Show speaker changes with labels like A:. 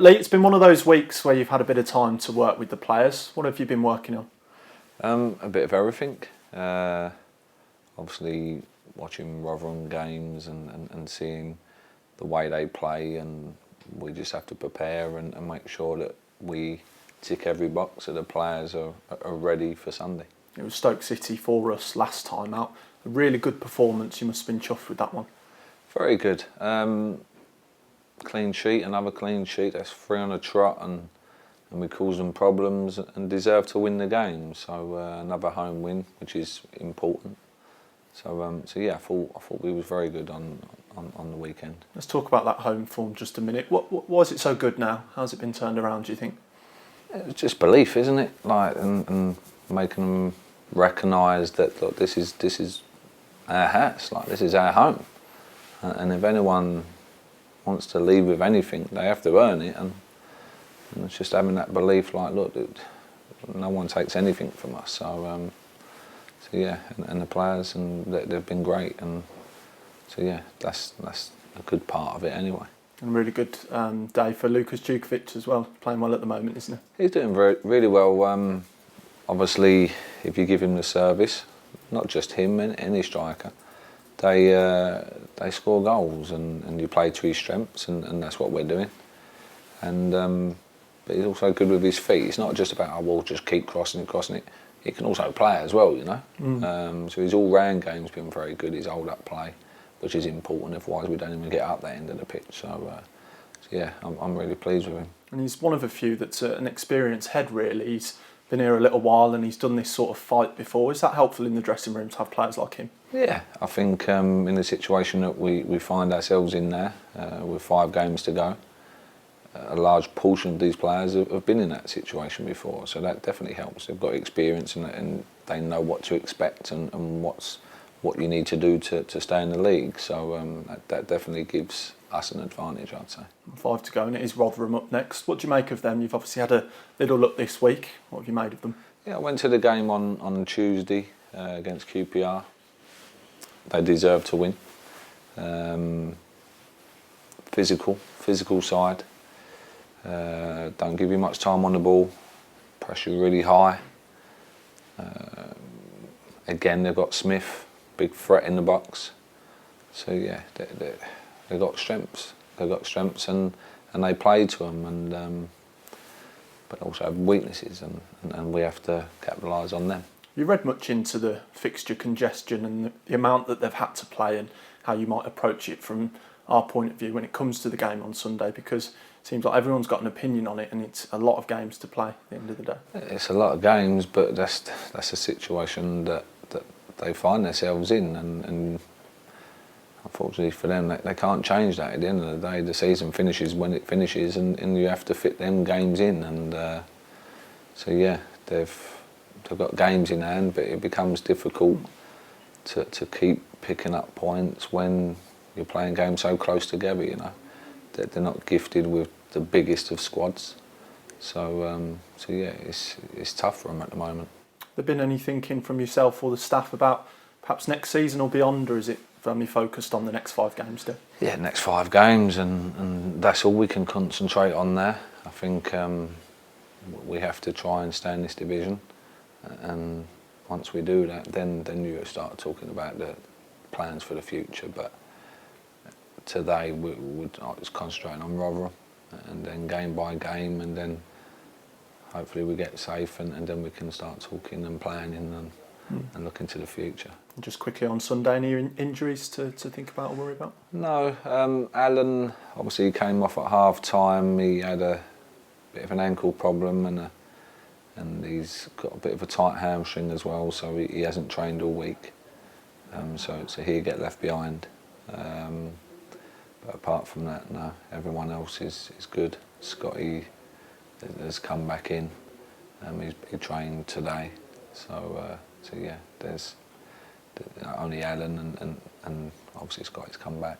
A: Lee, it's been one of those weeks where you've had a bit of time to work with the players. What have you been working on?
B: A bit of everything. Obviously, watching Rotherham games and seeing the way they play, and we just have to prepare and make sure that we tick every box so the players are ready for Sunday.
A: It was Stoke City for us last time out. A really good performance. You must have been chuffed with that one.
B: Very good. Clean sheet, another clean sheet. That's 3 on a trot, and we caused them problems and deserve to win the game. So another home win, which is important. So yeah, I thought we was very good on the weekend.
A: Let's talk about that home form just a minute. Why is it so good now? How's it been turned around, do you think?
B: It's just belief, isn't it? Like and making them recognise that, look, this is our house. Like, this is our home. And if anyone wants to leave with anything, they have to earn it. And it's just having that belief, like, look, no one takes anything from us. So yeah, and the players, and they've been great. And so yeah, that's a good part of it anyway.
A: And really good day for Duekovitch as well, playing well at the moment, isn't he?
B: He's doing really well. Obviously, if you give him the service, not just him, any striker, they score goals, and you play to his strengths, and that's what we're doing. And but he's also good with his feet. It's not just about, we'll just keep crossing it. He can also play as well, you know. So his all-round game's been very good. His hold-up play, which is important. Otherwise, we don't even get up that end of the pitch. So yeah, I'm really pleased with him. And
A: he's one of a few that's an experienced head, really. He's been here a little while, and he's done this sort of fight before. Is that helpful in the dressing room to have players like him?
B: Yeah, I think in the situation that we find ourselves in there, with 5 games to go, a large portion of these players have been in that situation before, so that definitely helps. They've got experience, and they know what to expect and what you need to do to stay in the league. So that definitely gives us an advantage, I'd say.
A: 5 to go, and it is Rotherham up next. What do you make of them? You've obviously had a little look this week. What have you made of them?
B: Yeah, I went to the game on Tuesday against QPR. They deserve to win. Physical side. Don't give you much time on the ball. Pressure really high. Again, they've got Smith, big threat in the box. So yeah, they've got strengths. And they play to them, and but also have weaknesses, and we have to capitalise on them.
A: You read much into the fixture congestion and the amount that they've had to play, and how you might approach it from our point of view when it comes to the game on Sunday, because it seems like everyone's got an opinion on it, and it's a lot of games to play at the end of the day.
B: It's a lot of games, but that's a situation that they find themselves in, and unfortunately for them, they can't change that. At the end of the day, the season finishes when it finishes, and you have to fit them games in. And so yeah, they've got games in hand, but it becomes difficult to keep picking up points when you're playing games so close together. You know, they're not gifted with the biggest of squads. So yeah, it's tough for them at the moment.
A: There been any thinking from yourself or the staff about perhaps next season or beyond, or is it firmly focused on the next 5 games still?
B: Yeah, next 5 games, and that's all we can concentrate on there. I think we have to try and stay in this division, and once we do that, then you start talking about the plans for the future. But today we're just concentrating on Rotherham, and then game by game, and then hopefully we get safe, and then we can start talking and planning and looking to the future.
A: Just quickly on Sunday, any injuries to think about or worry about?
B: No, Alan obviously came off at half time. He had a bit of an ankle problem, and he's got a bit of a tight hamstring as well, so he hasn't trained all week. So he'll get left behind. But apart from that, no, everyone else is good. Scotty has come back in. He trained today. So yeah, there's only Alan and obviously Scotty's come back.